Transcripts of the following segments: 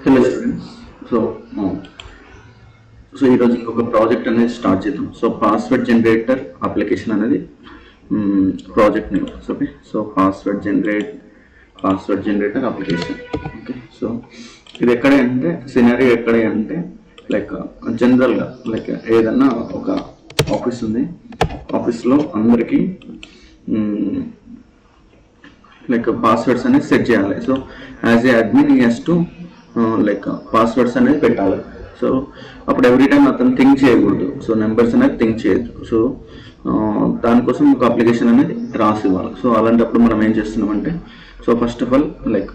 Hello students. So so ఈరోజు ఇంకొక project అనేది స్టార్ట్ చేద్దాం. సో పాస్వర్డ్ జనరేటర్ అప్లికేషన్ అనేది project name. Okay, so password generator application. Okay, so ఇది ఎక్కడ అంటే సినారీ ఎక్కడ అంటే లైక్ జనరల్గా లైక్ ఏదన్నా ఒక ఆఫీస్ ఉంది, ఆఫీస్లో అందరికీ లైక్ పాస్వర్డ్స్ అనేది సెట్ చేయాలి. So as a admin has to like passwords అనేది పెట్టాలి. సో అప్పుడు ఎవ్రీ టైం అతను థింక్ చేయకూడదు, సో నెంబర్స్ అనేది థింక్ చేయొద్దు. సో దానికోసం ఒక అప్లికేషన్ అనేది రాసి ఇవ్వాలి. సో అలాంటప్పుడు మనం ఏం చేస్తున్నామంటే, so first of all like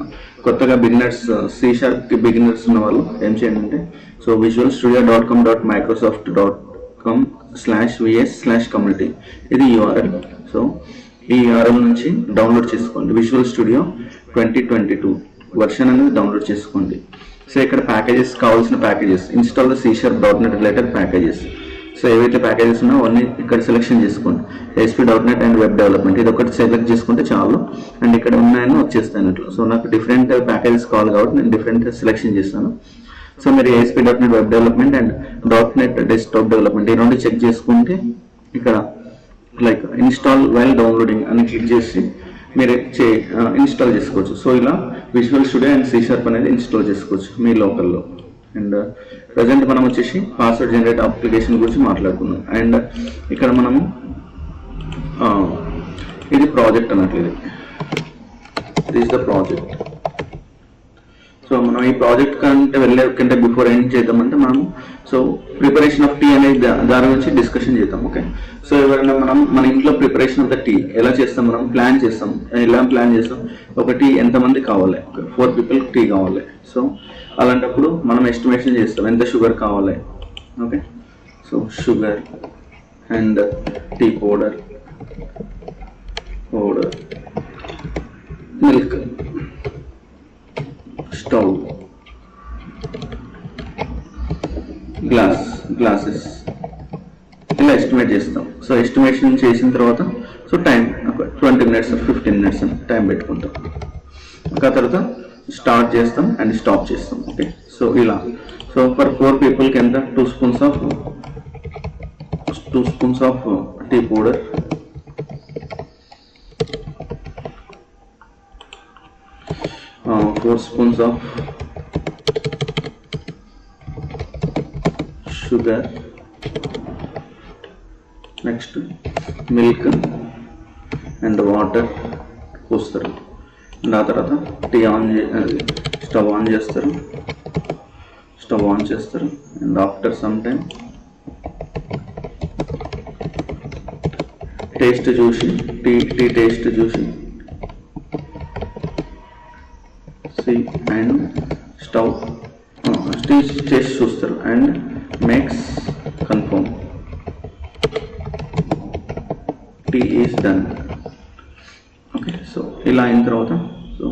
కొత్తగా బిగినర్స్ C# బిగినర్స్ ఉన్న వాళ్ళు ఏం చేయండి అంటే, సో visualstudio.com/vs/community ఇది URL. సో ఈ URL నుంచి డౌన్లోడ్ చేసుకోండి. విజువల్ స్టూడియో 2022 వర్షన్ అనేది డౌన్లోడ్ చేసుకోండి. సో ఇక్కడ ప్యాకేజెస్, కావాల్సిన packages, install the C#.NET related packages. So ఏవైతే ప్యాకేజెస్ ఉన్నాయో అవన్నీ ఇక్కడ సెలెక్షన్ చేసుకోండి. ASP.NET అండ్ వెబ్ డెవలప్మెంట్ ఇది ఒకటి సెలెక్ట్ చేసుకుంటే చాలు. అండ్ ఇక్కడ ఉన్నాయని వచ్చేస్తాయి అన్నట్లు. సో నాకు డిఫరెంట్ ప్యాకేజెస్ కావాలి కాబట్టి నేను డిఫరెంట్ సెలెక్షన్ చేస్తాను. సో మీరు ASP.NET web development and .NET desktop development ఈ రెండు చెక్ చేసుకుంటే ఇక్కడ లైక్ ఇన్స్టాల్ వైల్ డౌన్లోడింగ్ అని క్లిక్ చేసి మీరు ఇన్స్టాల్ చేసుకోవచ్చు. సో ఇలా విజువల్ స్టూడియో అండ్ C# అనేది ఇన్స్టాల్ చేసుకోవచ్చు మీ లోకల్లో. అండ్ ప్రజెంట్ మనం వచ్చేసి పాస్వర్డ్ జనరేట్ అప్లికేషన్ గురించి మాట్లాడుకుందాం. అండ్ ఇక్కడ మనము ఇది ప్రాజెక్ట్ అన్నట్లు, ఇది ద ప్రాజెక్ట్. సో మనం ఈ ప్రాజెక్ట్ వెళ్ళే కంటే బిఫోర్ ఏం చేద్దామంటే మనం సో ప్రిపరేషన్ ఆఫ్ టీ అనేది దాని గురించి డిస్కషన్ చేద్దాం. ఓకే, సో ఎవరైనా మన ఇంట్లో ప్రిపరేషన్ ఆఫ్ ద టీ ఎలా చేస్తాం, మనం ప్లాన్ చేస్తాం. ఎలా ప్లాన్ చేస్తాం, ఒక టీ ఎంతమంది కావాలి, 4 people టీ కావాలి. సో అలాంటప్పుడు మనం ఎస్టిమేషన్ చేస్తాం ఎంత షుగర్ కావాలి. Okay, so sugar and tea powder, milk, stove, glasses ఇలా ఎస్టిమేట్ చేస్తాం. సో ఎస్టిమేషన్ చేసిన తర్వాత సో టైం 20 minutes 15 minutes అని టైం పెట్టుకుంటాం. ఒక తర్వాత స్టార్ట్ చేస్తాం అండ్ స్టాప్ చేస్తాం. ఓకే, సో ఇలా సో ఫర్ 4 peopleకి ఎంత 2 spoons of tea powder, 4 spoons of sugar, next milk and water పోస్తారు. ఆ తర్వాత టీ స్టవ్ ఆన్ చేస్తారు. And after some time taste చూసి టీ టేస్ట్ చూసి అండ్ స్టవ్ టేస్ట్ చూస్తారు and makes confirm tea is done. Okay, so ఇలా అయిన తర్వాత సో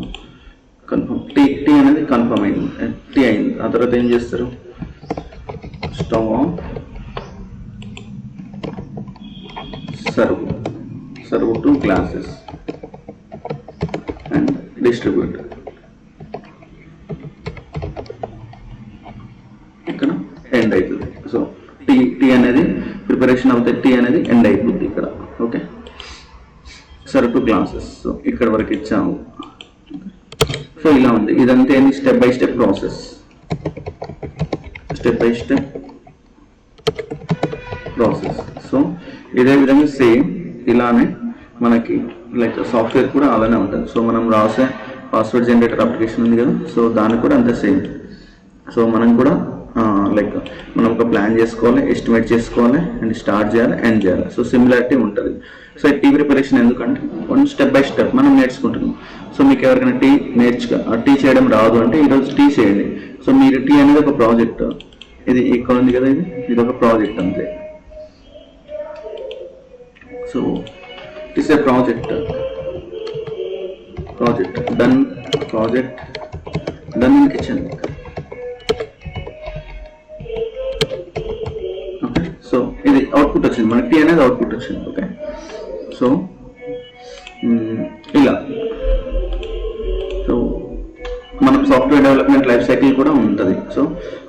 కన్ఫర్మ్ టీ అనేది కన్ఫర్మ్ అయింది, టీ అయింది. ఆ తర్వాత ఏం చేస్తారు, stove on, serve to glasses and distribute. ఇక్కడ ఎండ్ అవుతుంది. సో టీ అనేది ప్రిపరేషన్ ఆఫ్ ద టీ అనేది ఎండ్ అయిపోతుంది ఇక్కడ. Okay, serve to glasses. So ఇక్కడ వరకు ఇచ్చాము. సో ఇలా ఉంది. ఇదంతా ఏంటి, step by step process. So ఇదే విధంగా సేమ్ ఇలానే మనకి లైక్ సాఫ్ట్వేర్ కూడా అలానే ఉంటుంది. సో మనం రాసే పాస్వర్డ్ జనరేటర్ అప్లికేషన్ ఉంది కదా, సో దానికి కూడా అంతే సేమ్. సో మనం కూడా లైక్ మనం ఒక ప్లాన్ చేసుకోవాలి, ఎస్టిమేట్ చేసుకోవాలి అండ్ స్టార్ట్ చేయాలి, ఎండ్ చేయాలి. సో సిమిలారిటీ ఉంటుంది. సో టీ ప్రిపరేషన్ ఎందుకంటే స్టెప్ బై స్టెప్ మనం నేర్చుకుంటున్నాం. సో మీకు ఎవరికైనా టీ చేయడం రాదు అంటే ఈరోజు టీ చేయండి. సో మీరు టీ అనేది ఒక ప్రాజెక్ట్, ఇది ఇక్కడ ఉంది కదా, ఇది ఒక ప్రాజెక్ట్ అంతే. So it is a project done in kitchen. Okay, so ఇది అవుట్పుట్ వచ్చింది, మనకి టీ అనేది అవుట్పుట్ వచ్చింది. ఓకే, సో ఇలా సో మనం సాఫ్ట్వేర్ డెవలప్మెంట్ లైఫ్ సైకిల్ కూడా ఉంటుంది. So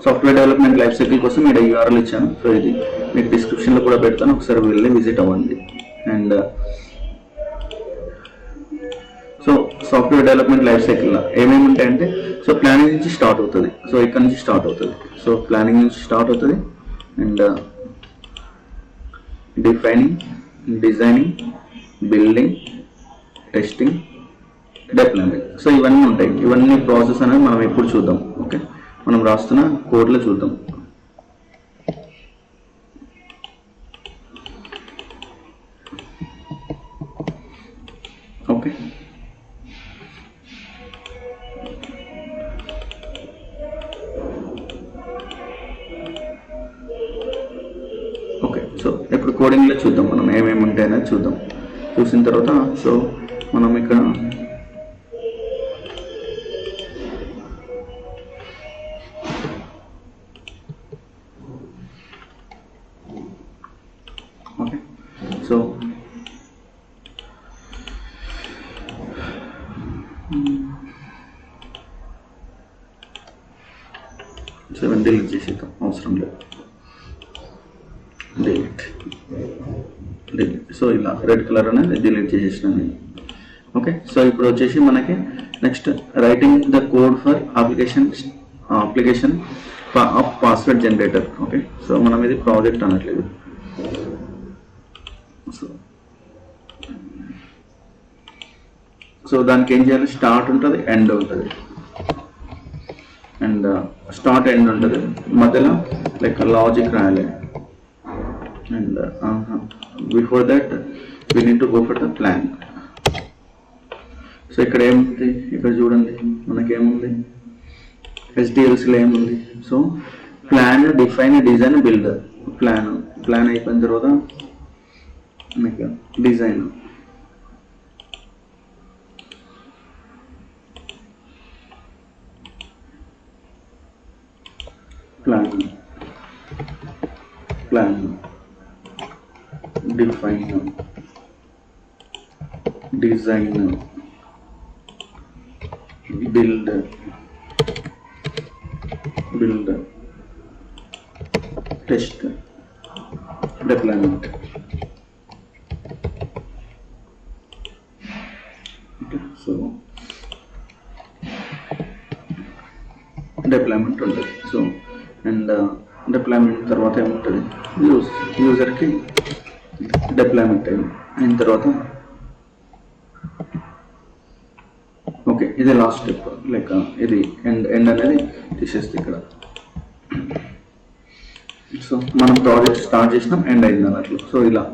software development life cycle కోసం ఇక్కడ యూఆర్ఎల్ ఇచ్చాను. సో ఇది మీకు డిస్క్రిప్షన్లో కూడా పెడతాను, ఒకసారి వెళ్ళి విజిట్ అవ్వండి. And so software development life cycle ఏమేమి ఉంటాయంటే, సో ప్లానింగ్ నుంచి స్టార్ట్ అవుతుంది. సో ఇక్కడ నుంచి స్టార్ట్ అవుతుంది. సో ప్లానింగ్ నుంచి స్టార్ట్ అవుతుంది and defining, designing, building, testing, deployment. So ఇవన్నీ ఉంటాయి. ఇవన్నీ ప్రాసెస్ అనేది మనం ఎప్పుడు చూద్దాం. ఓకే, మనం రాస్తున్న కోడ్లో చూద్దాం. ఓకే, సో ఇప్పుడు కోడింగ్లో చూద్దాం మనం ఏమేమి ఉంటాయనేది చూద్దాం. చూసిన తర్వాత సో మనం ఇక్కడ ఓకే సో డిలీట్ చేసేద్దాం, అవసరం లేదు. డిలీట్. సో ఇలా రెడ్ కలర్ అనేది డిలీట్ చేసేసినాను నేను. ఓకే, సో ఇప్పుడు వచ్చేసి మనకి next writing the code for application of password generator. Okay, so మనం ఇది ప్రాజెక్ట్ అనట్లేదు. సో దానికి ఏం చేయాలి, స్టార్ట్ ఉంటుంది, ఎండ్ ఉంటుంది. అండ్ స్టార్ట్ ఎండ్ ఉంటుంది, మధ్యలో లైక్ లాజిక్ రాయాలి. And before that we need to go for the plan. So ఇక్కడ ఏముంది, ఇక్కడ చూడండి మనకేముంది, HDLCలో ఏముంది. So plan, define, design, build. Plan అయిపోయిన తర్వాత మీకు design, plan, define, design, build, test, deployment. So deployment ఉంటుంది. సో అండ్ డిప్లాయ్మెంట్ తర్వాత ఏముంటుంది, యూజర్కి డిప్లాయ్మెంట్ అయిన తర్వాత ఓకే, ఇది లాస్ట్ స్టెప్. లైక్ ఇది ఎండ్ అనేది తీసేస్తే ఇక్కడ. సో మనం ప్రాజెక్ట్ స్టార్ట్ చేసినాం, ఎండ్ అయింది అన్నట్లు. సో ఇలా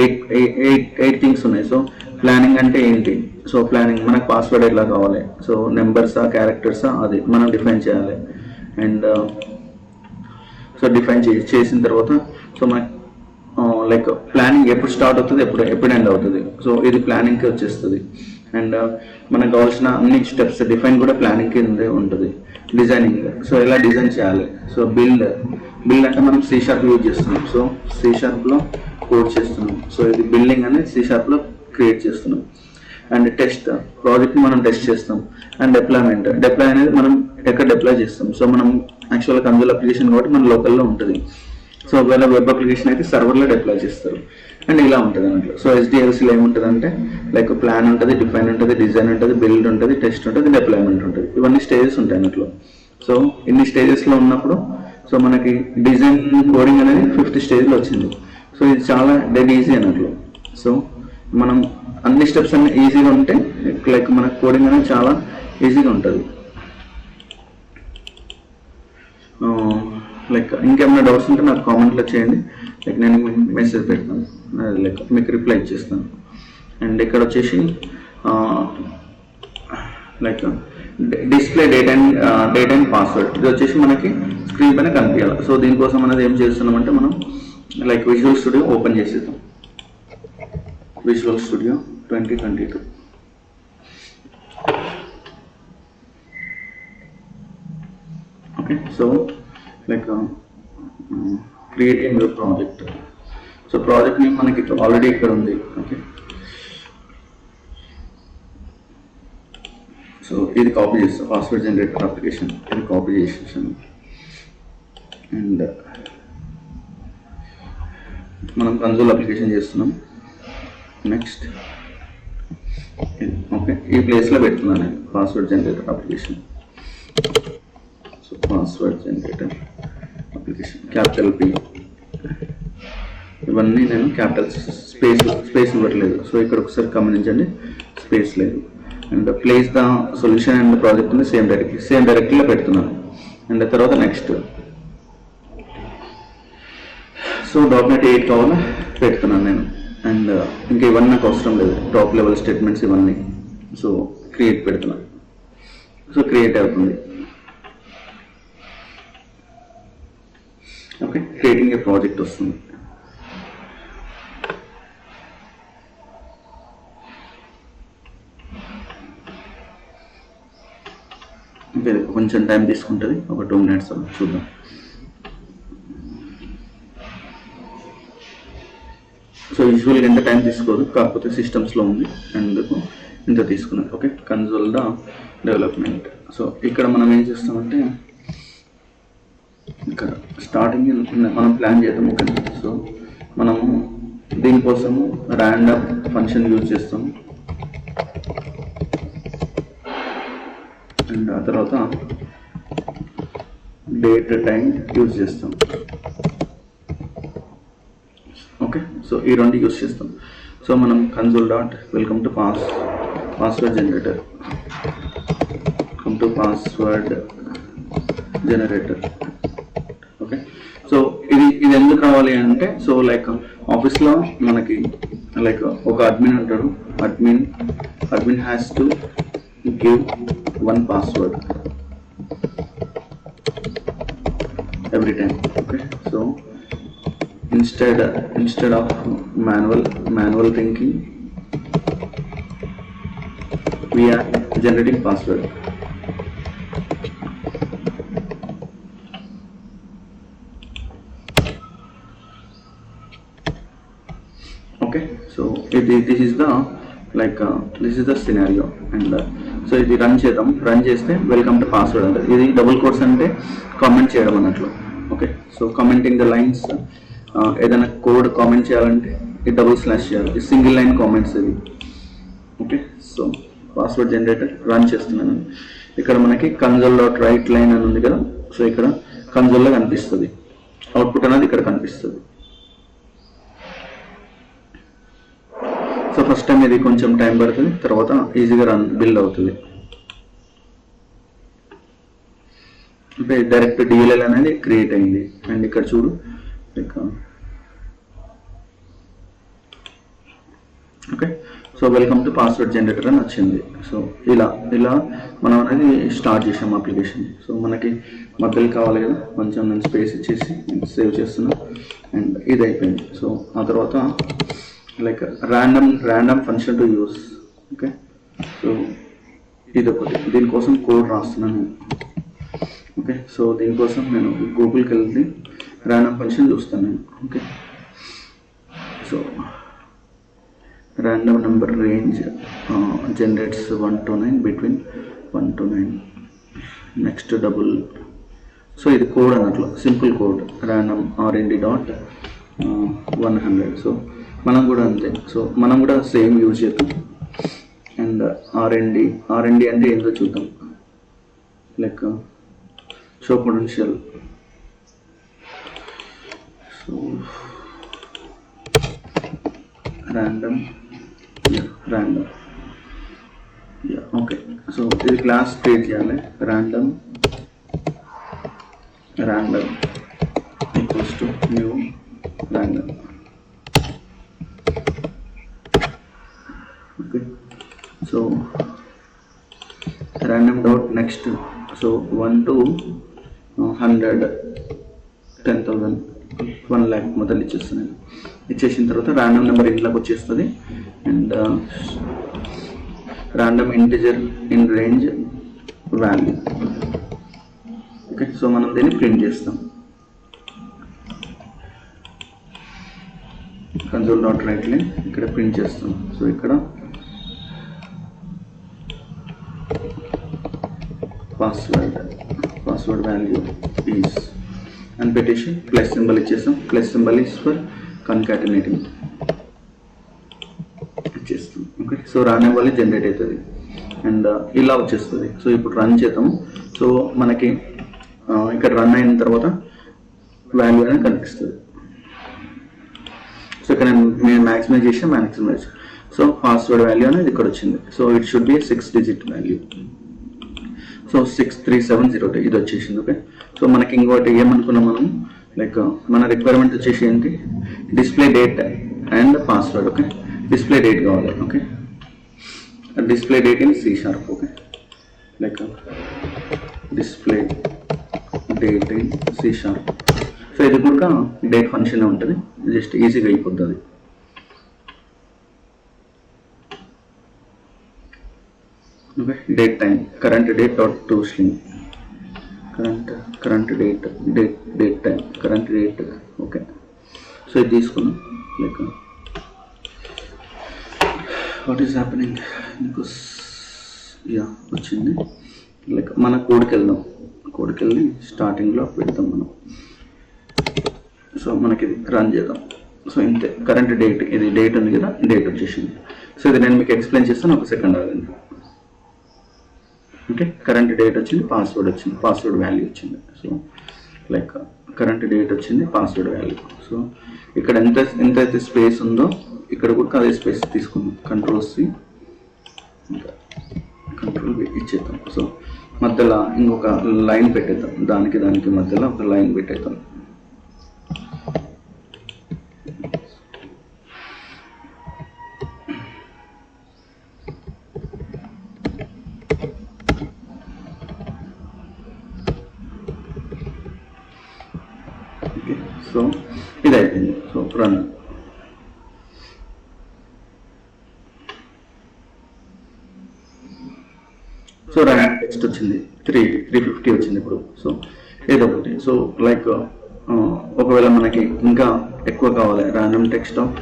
ఎయిట్ థింగ్స్ ఉన్నాయి. సో ప్లానింగ్ అంటే ఏంటి, సో ప్లానింగ్ మనకు పాస్వర్డ్ ఎట్లా కావాలి, సో నెంబర్సా క్యారెక్టర్సా అది మనం డిఫైన్ చేయాలి. అండ్ సో డిఫైన్ చేసిన తర్వాత సో మనకి లైక్ ప్లానింగ్ ఎప్పుడు స్టార్ట్ అవుతుంది, ఎప్పుడు ఎండ్ అవుతుంది. సో ఇది ప్లానింగ్కి వచ్చేస్తుంది. అండ్ మనకు కావాల్సిన అన్ని స్టెప్స్ డిఫైన్ కూడా ప్లానింగ్ కిందే ఉంటుంది. డిజైనింగ్, సో ఎలా డిజైన్ చేయాలి. సో బిల్డ్ అంటే మనం C# యూజ్ చేస్తున్నాం. సో C# కోడ్ చేస్తున్నాం. సో ఇది బిల్డింగ్ అనేది C# క్రియేట్ చేస్తున్నాం. అండ్ టెస్ట్, ప్రాజెక్ట్ని మనం టెస్ట్ చేస్తాం. అండ్ డిప్లాయ్ అనేది మనం ఎక్కడ డిప్లాయ్ చేస్తాం. సో మనం యాక్చువల్గా కన్సోల్ అప్లికేషన్ కాబట్టి మన లోకల్లో ఉంటుంది. సో ఒకవేళ వెబ్ అప్లికేషన్ అయితే సర్వర్లో డిప్లాయ్ చేస్తారు. అండ్ ఇలా ఉంటుంది అన్నట్లు. సో HDLCలో ఏముంటుంది అంటే లైక్ ప్లాన్ ఉంటుంది, డిఫైన్ ఉంటుంది, డిజైన్ ఉంటుంది, బిల్డ్ ఉంటుంది, టెస్ట్ ఉంటుంది, డిప్లాయ్మెంట్ ఉంటుంది. ఇవన్నీ స్టేజెస్ ఉంటాయి అన్నట్లు. సో ఇన్ని స్టేజెస్లో ఉన్నప్పుడు సో మనకి డిజైన్ కోడింగ్ అనేది 5th స్టేజ్లో వచ్చింది. సో ఇది చాలా డెడ్ ఈజీ అన్నట్లు. సో మనం అన్ని స్టెప్స్ అన్ని ఈజీగా ఉంటే లైక్ మన కోడింగ్ అనేది చాలా ఈజీగా ఉంటుంది. లైక్ ఇంకేమైనా డౌట్స్ ఉంటే నాకు కామెంట్లో చేయండి. లైక్ నేను మెసేజ్ పెడతాను, లైక్ మీకు రిప్లై ఇచ్చేస్తాను. అండ్ ఇక్కడ వచ్చేసి like display date and password, ఇది వచ్చేసి మనకి స్క్రీన్ పైన కనిపించాలి. సో దీనికోసం అనేది ఏం చేస్తున్నామంటే మనం లైక్ విజువల్ స్టూడియో ఓపెన్ చేసేద్దాం. Visual studio 2022. Okay, so like creating project. So project name మనకి ఆల్రెడీ ఇక్కడ ఉంది. ఓకే, సో ఇది కాపీ చేస్తాం, పాస్వర్డ్ జనరేటర్ అప్లికేషన్ ఇది కాపీ చేసేసాను. అండ్ మనం కన్సోల్ అప్లికేషన్ చేస్తున్నాం. నెక్స్ట్ ఓకే, ఈ ప్లేస్లో పెడుతున్నాను నేను password generator application. So password generator application capital P, ఇవన్నీ నేను క్యాపిటల్ స్పేస్ ఇవ్వట్లేదు. సో ఇక్కడ ఒకసారి గమనించండి, స్పేస్ లేదు. And place the solution and project ఉంది సేమ్ డైరెక్టరీలో పెడుతున్నాను. అండ్ తర్వాత నెక్స్ట్ సో .NET 8 కావాలా పెడుతున్నాను నేను. అండ్ ఇంకా ఇవన్నీ నాకు అవసరం లేదు, టాప్ లెవెల్ స్టేట్మెంట్స్ ఇవన్నీ. సో క్రియేట్ పెడుతున్నాను. సో క్రియేట్ అవుతుంది. ఓకే, క్రియేటింగ్ ఏ ప్రాజెక్ట్ వస్తుంది. కొంచెం టైం తీసుకుంటుంది, ఒక 2 minutes చూద్దాం. సో యూజువల్గా ఎంత టైం తీసుకోదు, కాకపోతే సిస్టమ్స్లో ఉంది అందుకు ఇంత తీసుకున్నది. Okay, console development. సో ఇక్కడ మనం ఏం చేస్తామంటే ఇక్కడ స్టార్టింగ్ మనం ప్లాన్ చేద్దాం. ఓకే, సో మనము దీనికోసము ర్యాండమ్ ఫంక్షన్ యూజ్ చేస్తాము. అండ్ ఆ తర్వాత డేట్ టైం యూజ్ చేస్తాం. ఓకే, సో ఈ రెండు యూజ్ చేస్తాం. సో మనం console dot welcome to password generator, password generator. Okay, so ఇది ఎందుకు రావాలి అంటే, సో లైక్ ఆఫీస్లో మనకి లైక్ ఒక అడ్మిన్ ఉంటాడు. Admin has to give 1 password every time. Okay, so instead of manual thinking, we are generating password. Okay, so this is the this is the scenario. And so ఇది run చేస్తే welcome to password అంటే, ఇది double quotes అంటే comment చేయడం అన్నట్లు. Okay, so commenting the lines, ఏదైనా code comment చేయాలంటే ఈ // చేయాలి, ఈ సింగిల్ లైన్ కామెంట్స్ ఇది. Okay, so password generator run చేస్తున్నాను. ఇక్కడ మనకి console.write line అని ఉంది కదా, సో ఇక్కడ కన్సోల్లో కనిపిస్తుంది, అవుట్పుట్ అనేది ఇక్కడ కనిపిస్తుంది. సో ఫస్ట్ టైం ఇది కొంచెం టైం పడుతుంది, తర్వాత ఈజీగా బిల్డ్ అవుతుంది. అంటే డైరెక్ట్ DLL అనేది క్రియేట్ అయింది. అండ్ ఇక్కడ చూడు, okay, so welcome to password generator అని వచ్చింది. సో ఇలా మనం అనేది స్టార్ట్ చేసాం అప్లికేషన్. సో మనకి మధ్యలో కావాలి కదా, కొంచెం నేను స్పేస్ ఇచ్చేసి సేవ్ చేస్తున్నాను. అండ్ ఇది అయిపోయింది. సో ఆ తర్వాత like random function to use. Okay, so ఇది ఒకటి, దీనికోసం కోడ్ రాస్తున్నాను. ఓకే, సో దీనికోసం నేను గూగుల్కి వెళ్ళి ర్యాండమ్ ఫంక్షన్ చూస్తాను నేను. Okay, so random number range generates 1 to 9 between 1 to 9. Next double. So ఇది కోడ్ అన్నట్లు, simple code, random rnd.100. So మనం కూడా అంతే. సో మనం కూడా సేమ్ యూజ్ చేద్దాం. అండ్ ఆర్ఎండి అంటే ఏంటో చూద్దాం. Like show potential. So random. Okay, so ఇది క్లాస్ క్రియేట్ చేయాలి. Random equals to new random. Okay, so random dot next. So 1 to 100, 10,000, 1 lakh మొదలు ఇచ్చేస్తున్నాను. ఇచ్చేసిన తర్వాత ర్యాండమ్ నెంబర్ ఇంట్లోకి వచ్చేస్తుంది. And random integer in range value. Okay, so మనం దీన్ని ప్రింట్ చేస్తాం. console.write line ఇక్కడ ప్రింట్ చేస్తాం. సో ఇక్కడ పాస్వర్డ్ వాల్యూ ఈజ్ అని పెట్టేసి ప్లస్ సింబల్ ఇచ్చేస్తాం. ప్లస్ సింబల్ ఈజ్ ఫర్ కన్కాటినేటింగ్ ఇచ్చేస్తాం. ఓకే, సో రానే వల్ల జనరేట్ అవుతుంది అండ్ ఇలా వచ్చేస్తుంది. సో ఇప్పుడు రన్ చేద్దాము. సో మనకి ఇక్కడ రన్ అయిన తర్వాత వాల్యూ అనేది కనిపిస్తుంది. సో ఇక్కడ నేను మ్యాక్సిమైజ్ చేసి మ్యాక్సిమైజ్. సో పాస్వర్డ్ వాల్యూ అనేది ఇక్కడ వచ్చింది. So it should be 6 digit value. So 63702 ఇది వచ్చేసింది. ఓకే, సో మనకి ఇంకోటి ఏమనుకున్నాం మనం, లైక్ మన రిక్వైర్మెంట్ వచ్చేసి ఏంటి, display date and password. Okay, display date కావాలి. Okay, display date in C#. Okay, like display date in C#. So ఇది కూడా డేట్ ఫంక్షన్ ఉంటుంది, జస్ట్ ఈజీగా అయిపోతుంది. Okay, date time current date dot to string current date time current date. Okay, so ఇది తీసుకున్నాం. Like what is happening because yeah వచ్చింది. Like మన కోడ్కి వెళ్దాం. కోడ్కి వెళ్ళి స్టార్టింగ్లో పెడతాం మనం. సో మనకి ఇది రన్ చేద్దాం. సో ఇంతే, కరెంట్ డేట్ ఇది డేట్ ఉంది కదా, డేట్ వచ్చేసింది. సో ఇది నేను మీకు ఎక్స్ప్లెయిన్ చేస్తాను, ఒక సెకండ్ ఆగండి. ఓకే, కరెంట్ డేట్ వచ్చింది, పాస్వర్డ్ వచ్చింది, పాస్వర్డ్ వాల్యూ వచ్చింది. సో లైక్ కరెంట్ డేట్ వచ్చింది, పాస్వర్డ్ వాల్యూ. సో ఇక్కడ ఎంతైతే స్పేస్ ఉందో ఇక్కడ కూడా అదే స్పేస్ తీసుకుందాం. కంట్రోల్ C కంట్రోల్ V ఇచ్చేద్దాం. సో మధ్యలో ఇంకొక లైన్ పెట్టేద్దాం, దానికి మధ్యలో ఒక లైన్ పెట్టేద్దాం. సో ఇది అయిపోయింది. So run. So RAM text వచ్చింది 350 వచ్చింది ఇప్పుడు. సో ఏదో ఒకటి. సో లైక్ ఒకవేళ మనకి ఇంకా ఎక్కువ కావాలి, random text of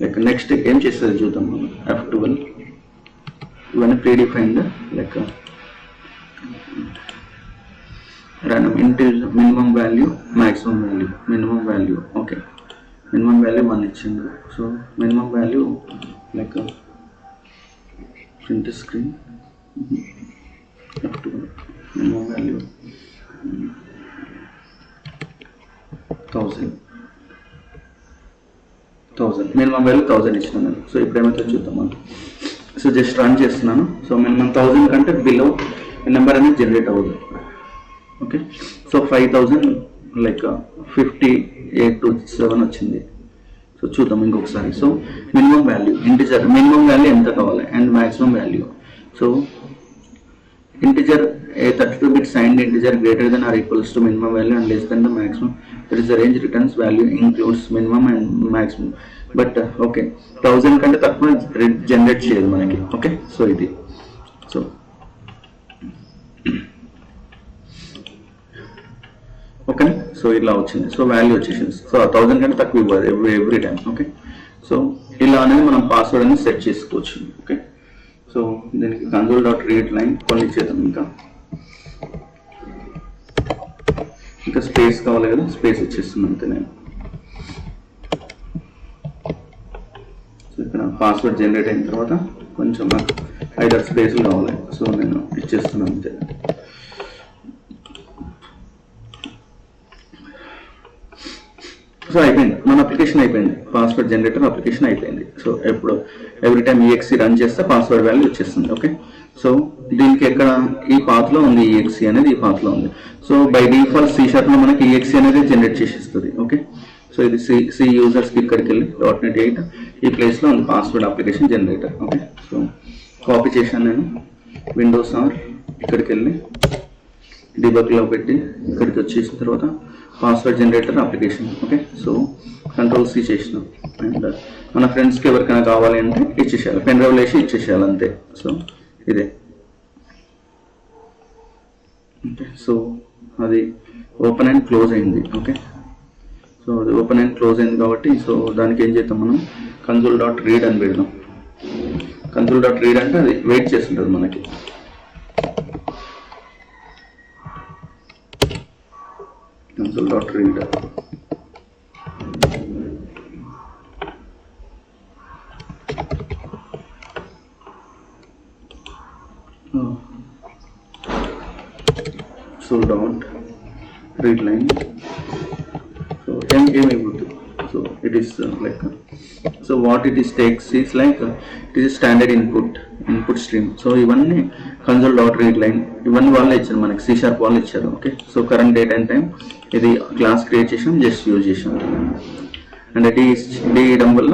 like next ఏం చేస్తుంది చూద్దాం మనం. F12 ఇవన్నీ predefined. Like random integer minimum value maximum value. Okay, minimum value 1 ఇచ్చింది. So minimum value like print screen minimum value 1000 minimum value 1000 ఇచ్చినాను. సో ఇప్పుడు ఏమైతే చూద్దాం మనం. సో జస్ట్ రన్ చేస్తున్నాను. సో మినిమం 1000 కంటే బిలో నెంబర్ అనేది జనరేట్ అవ్వదు. ఓకే, సో 5000 లైక్ 5827 వచ్చింది. సో చూద్దాం ఇంకొకసారి. So minimum value integer, minimum value ఎంత కావాలి and maximum value. So integer a 32-bit signed integer greater than or equals to minimum value and less than the maximum. That is the range returns value includes minimum and maximum. But okay, 1000 కంటే తక్కువ generate చేయదు మనకి. Okay, so ఇది. So okay, so ఇలా వచ్చింది. So value వచ్చేసింది. So 1000 కంటే తక్కువ ఇవ్వదు ఎవ్రీ టైం. ఓకే, సో ఇలా అనేది మనం పాస్వర్డ్ అనేది సెట్ చేసుకోవచ్చు. ఓకే, సో దీనికి console.read లైన్ కొన్ని చేద్దాం. ఇంకా స్పేస్ కావాలి కదా, స్పేస్ ఇచ్చేస్తున్నాను అంతే నేను. సో ఇక్కడ పాస్వర్డ్ జనరేట్ అయిన తర్వాత కొంచెం నాకు 5-6 స్పేస్లు కావాలి. సో నేను ఇచ్చేస్తున్నాను అంతే. సో అయిపోయింది, మన అప్లికేషన్ అయిపోయింది. పాస్వర్డ్ జనరేటర్ అప్లికేషన్ అయిపోయింది. సో ఎప్పుడు ఎవ్రీ టైం EXE రన్ చేస్తే పాస్వర్డ్ వాల్యూ వచ్చేస్తుంది. ఓకే, సో దీనికి ఎక్కడ ఈ పాత్లో ఉంది, EXE అనేది ఈ పాత్లో ఉంది. సో బై డిఫాల్ట్ C# లో మనకి EXE అనేది జనరేట్ చేసేస్తుంది. ఓకే, సో ఇది సి యూజర్స్కి ఇక్కడికి వెళ్ళి .NET 8 ఈ ప్లేస్లో ఉంది password application generator. Okay, so copy చేశాను నేను. విండోస్ ఆర్ ఇక్కడికి వెళ్ళి డిబగ్లో పెట్టి ఇక్కడికి వచ్చేసిన తర్వాత password generator application. Okay, so Ctrl+C చేసినాం. అండ్ మన ఫ్రెండ్స్కి ఎవరికైనా కావాలి అంటే ఇచ్చేసేయాలి, పెన్ డ్రైవ్లో వేసి ఇచ్చేసేయాలి అంతే. సో ఇదే. ఓకే, సో అది ఓపెన్ అండ్ క్లోజ్ అయింది. ఓకే, సో అది ఓపెన్ అండ్ క్లోజ్ అయింది కాబట్టి సో దానికి ఏం చేద్దాం మనం, console.read అని పెడదాం. console.read అంటే అది వెయిట్ చేస్తుంటుంది మనకి. console.read. So dot read line. So so it is so what it is takes is it is a standard input stream. So ఇవన్నీ console.read line ఇవన్నీ వాళ్ళే ఇచ్చారు మనకి C# వాళ్ళు ఇచ్చారు. Okay, so current date and time ఇది class create చేసాం, just use చేసాం. అండ్ అది చేయడం వల్ల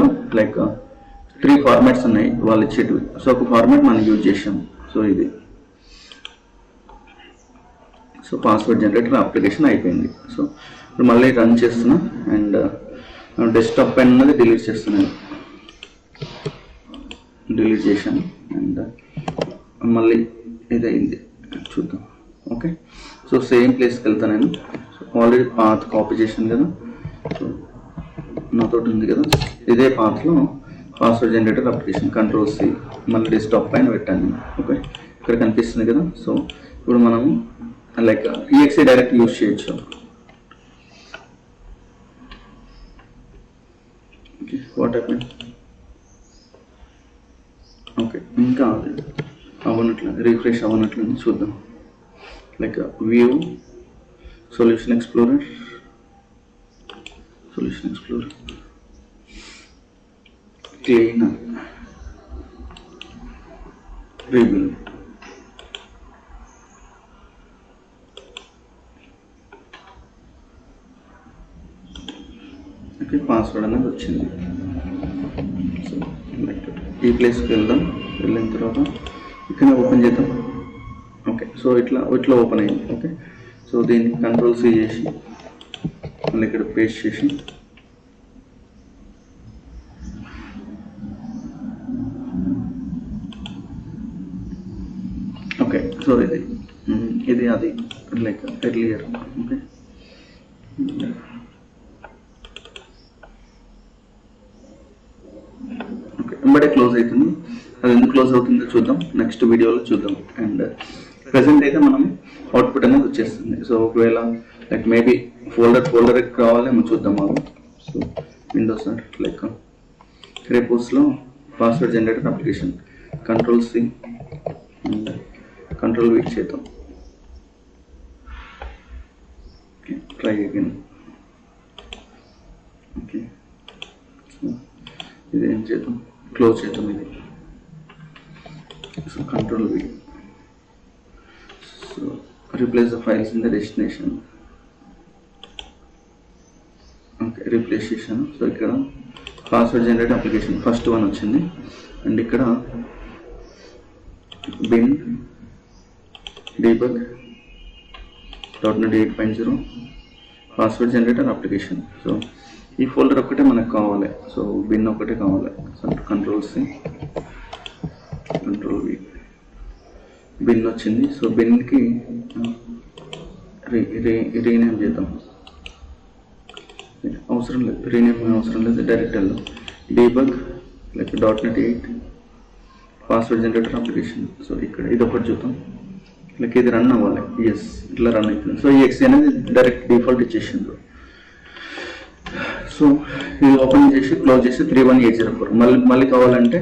3 ఫార్మాట్స్ ఉన్నాయి వాళ్ళు ఇచ్చేటివి. సో ఒక ఫార్మాట్ మనం యూజ్ చేసాం. సో ఇది సో పాస్వర్డ్ జనరేటర్ అప్లికేషన్ అయిపోయింది. సో ఇప్పుడు మళ్ళీ రన్ చేస్తున్నా అండ్ డెస్క్టాప్ పైన ఉన్నది డిలీట్ చేస్తున్నాను. డిలీట్ చేశాను అండ్ మళ్ళీ ఇదైంది చూద్దాం. ఓకే, సో సేమ్ ప్లేస్కి వెళ్తాను నేను. సో ఆల్రెడీ పాత్ కాపీ చేశాను కదా, సో నాతో ఉంది కదా, ఇదే పాత్లో పాస్వర్డ్ జనరేటర్ అప్లికేషన్ Ctrl+C మళ్ళీ డెస్క్టాప్ పైన పెట్టాను నేను. ఓకే, ఇక్కడ కనిపిస్తుంది కదా. సో ఇప్పుడు మనము exe డైరెక్ట్ యూజ్ చేయొచ్చు. Okay, what happen? ఓకే, ఇంకా అవ్వనట్లు, రిఫ్రెష్ అవ్వనట్లు చూద్దాం. View solution explorer clean rebuild. Okay, password అనేది వచ్చింది. సో ఈ ప్లేస్కి వెళ్దాం. వెళ్ళిన తర్వాత ఇక్కడ ఓపెన్ చేద్దాం. ఓకే, సో ఇట్లా ఓపెన్ అయింది. ఓకే, సో దీన్ని Ctrl+C చేసి మళ్ళీ ఇక్కడ పేస్ట్ చేసి ఓకే, సో ఇది అది ఎర్లియర్. ఓకే, వెంబడే క్లోజ్ అవుతుంది. అది ఎందుకు క్లోజ్ అవుతుందో చూద్దాం, నెక్స్ట్ వీడియోలో చూద్దాం. అండ్ ప్రెసెంట్ అయితే మనం అవుట్పుట్ అనేది వచ్చేస్తుంది. సో ఒకవేళ మేబీ ఫోల్డర్ కావాలేమో చూద్దాం మనం. సో విండోస్ రేపోస్లో password generator application Ctrl+C and Ctrl+V చేద్దాం. Okay, try again. Okay, so ఇది ఏం చేద్దాం, క్లోజ్ చేద్దాం ఇది. So Ctrl+V. So replace the files in the destination. Okay, replace చేశాను. సో ఇక్కడ password generate application first one వచ్చింది. అండ్ ఇక్కడ bin debug .NET 8.0 password generator application. So ఈ ఫోల్డర్ ఒక్కటే మనకు కావాలి. సో బిన్ ఒకటే కావాలి. సో Ctrl+C Ctrl+V బిన్ వచ్చింది. సో బిన్కి రీనేమ్ చేద్దాం. అవసరం లేదు, రీనేమ్ అవసరం లేదు, డైరెక్ట్ వెళ్దాం. Debug .NET 8 password generator application. So ఇక్కడ ఇది ఒకటి చూద్దాం. ఇది రన్ అవ్వాలి. ఎస్, ఇట్లా రన్ అవుతుంది. సో ఈ exe అనేది డైరెక్ట్ డిఫాల్ట్ ఇచ్చేసింది. సో ఇది ఓపెన్ చేసి క్లోజ్ చేసి 31804 మళ్ళీ కావాలంటే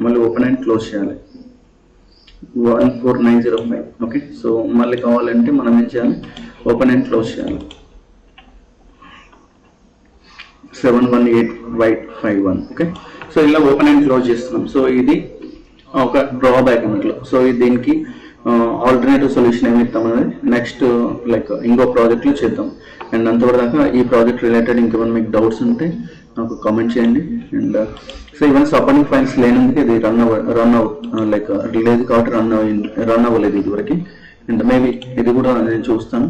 మళ్ళీ ఓపెన్ అండ్ క్లోజ్ చేయాలి. 14905. ఓకే, సో మళ్ళీ కావాలంటే మనం ఏం చేయాలి, ఓపెన్ అండ్ క్లోజ్ చేయాలి. 718white51. ఓకే, సో ఇలా ఓపెన్ అండ్ క్లోజ్ చేస్తున్నాం. సో ఇది ఒక డ్రాబ్యాక్ అన్నట్లు. సో దీనికి ఆల్టర్నేటివ్ సొల్యూషన్ ఏమి ఇస్తామనేది నెక్స్ట్ ఇంకో ప్రాజెక్ట్లో చేద్దాం. అండ్ అంతవరదాకా ఈ ప్రాజెక్ట్ రిలేటెడ్ ఇంకేమైనా మీకు డౌట్స్ ఉంటే నాకు కామెంట్ చేయండి. And so even supporting files లేనందుకు ఇది లేదు కాబట్టి రన్ అవ్వలేదు ఇదివరకు. అండ్ మేబీ ఇది కూడా నేను చూస్తాను.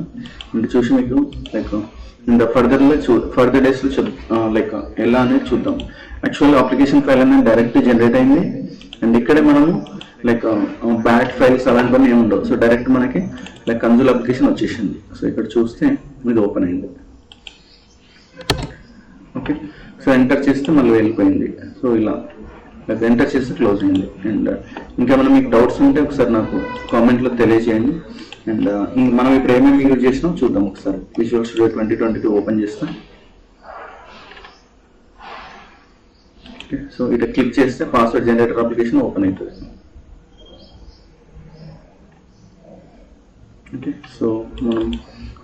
అండ్ చూసి మీకు ఇంకా ఫర్దర్ డేస్లో ఎలా అనేది చూద్దాం. యాక్చువల్గా అప్లికేషన్ ఫైల్ అనేది డైరెక్ట్ జనరేట్ అయింది. అండ్ ఇక్కడే మనము బ్యాట్ ఫైల్స్ అలాంటివన్నీ ఏమి ఉండవు. సో డైరెక్ట్ మనకి కన్సోల్ అప్లికేషన్ వచ్చేసింది. సో ఇక్కడ చూస్తే ఇది ఓపెన్ అయింది. ఓకే, సో ఎంటర్ చేస్తే మళ్ళీ వెళ్ళిపోయింది. సో ఇలా ఎంటర్ చేస్తే క్లోజ్ అయింది. అండ్ ఇంకేమైనా మీకు డౌట్స్ ఉంటే ఒకసారి నాకు కామెంట్లో తెలియజేయండి. అండ్ మనం ఇప్పుడు ఏమేమి యూజ్ చేసినాం చూద్దాం ఒకసారి. విజువల్ స్టూడియో 2022 ఓపెన్ చేస్తాం. సో ఇట్లా క్లిక్ చేస్తే పాస్వర్డ్ జనరేటర్ అప్లికేషన్ ఓపెన్ అవుతుంది. ఓకే, సో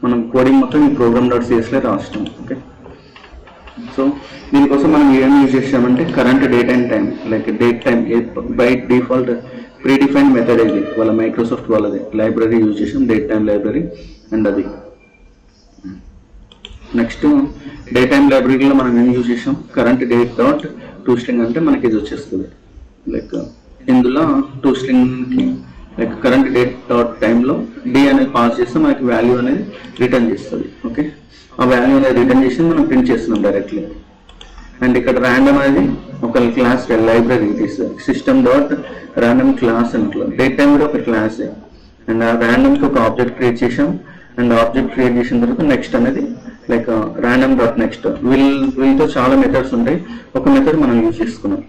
మనం కోడింగ్ మొత్తం ఈ program.csలో రాస్తాం. ఓకే, సో దీనికోసం మనం ఏం యూజ్ చేసామంటే current date and time, like date time by default pre defined method ఇది వాళ్ళ మైక్రోసాఫ్ట్ వాళ్ళది లైబ్రరీ యూజ్ చేసాం, డేట్ టైం లైబ్రరీ. అండ్ అది నెక్స్ట్ డే టైం లైబ్రరీలో మనం ఏం యూజ్ చేసాం, current date dot to string అంటే మనకి ఇది వచ్చేస్తుంది. లైక్ ఇందులో టూ స్ట్రింగ్కి లైక్ కరెంట్ డేట్ డాట్ టైంలో డి అనేది పాస్ చేస్తే మనకి వాల్యూ అనేది రిటర్న్ చేస్తుంది. ఓకే, ఆ వాల్యూ అనేది రిటర్న్ చేసి మనం ప్రింట్ చేస్తున్నాం డైరెక్ట్లీ. అండ్ ఇక్కడ ర్యాండమ్ అనేది ఒక క్లాస్ లైబ్రరీ తీస్తుంది, సిస్టమ్ డాట్ ర్యాండమ్ క్లాస్ అంట్లో డేట్ టైం కూడా ఒక క్లాసే. అండ్ ఆ ర్యాండమ్కి ఒక ఆబ్జెక్ట్ క్రియేట్ చేసాం. అండ్ ఆబ్జెక్ట్ క్రియేట్ చేసిన తర్వాత నెక్స్ట్ అనేది లైక్ ర్యాండమ్ డాట్ నెక్స్ట్. వీళ్ళతో చాలా మెథడ్స్ ఉంటాయి, ఒక మెథడ్ మనం యూజ్ చేసుకున్నాం,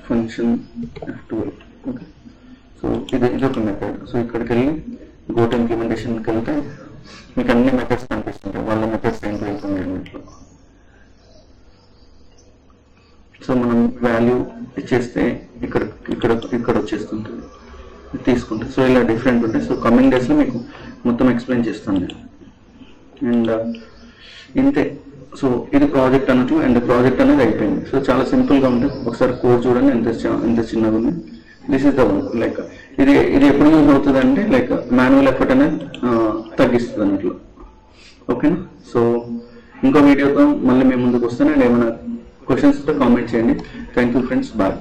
ఫంక్షన్ F12. ఓకే, సో ఇది ఒక మెథడ్. సో ఇక్కడికి వెళ్ళి గో టు ఇంప్లిమెంటేషన్కి వెళ్తే మీకు అన్ని మెథడ్స్ కనిపిస్తుంటాయి, వాళ్ళ మెథడ్స్ ఏంటి వెళ్తుంది ఇంట్లో. సో మనం వాల్యూ ఇచ్చేస్తే ఇక్కడ వచ్చేస్తుంటుంది తీసుకుంటే. సో ఇలా డిఫరెంట్ ఉంటాయి. సో కమింగ్ డేస్లో మీకు మొత్తం ఎక్స్ప్లెయిన్ చేస్తాను నేను. అండ్ ఇంతే. సో ఇది ప్రాజెక్ట్ అన్నట్లు. అండ్ ప్రాజెక్ట్ అనేది అయిపోయింది. సో చాలా సింపుల్గా ఉంటుంది. ఒకసారి కోడ్ చూడండి ఎంత చిన్నగా ఉంది. This is the work. Like ఇది ఎప్పుడు యూజ్ అవుతుంది అంటే లైక్ మాన్యువల్ ఎఫర్ట్ అనేది తగ్గిస్తుంది అన్నట్లు. ఓకేనా? సో ఇంకో వీడియోతో మళ్ళీ మేము ముందుకు వస్తాను. అండ్ ఏమైనా క్వశ్చన్స్ కామెంట్ చేయండి. Thank you friends, bye.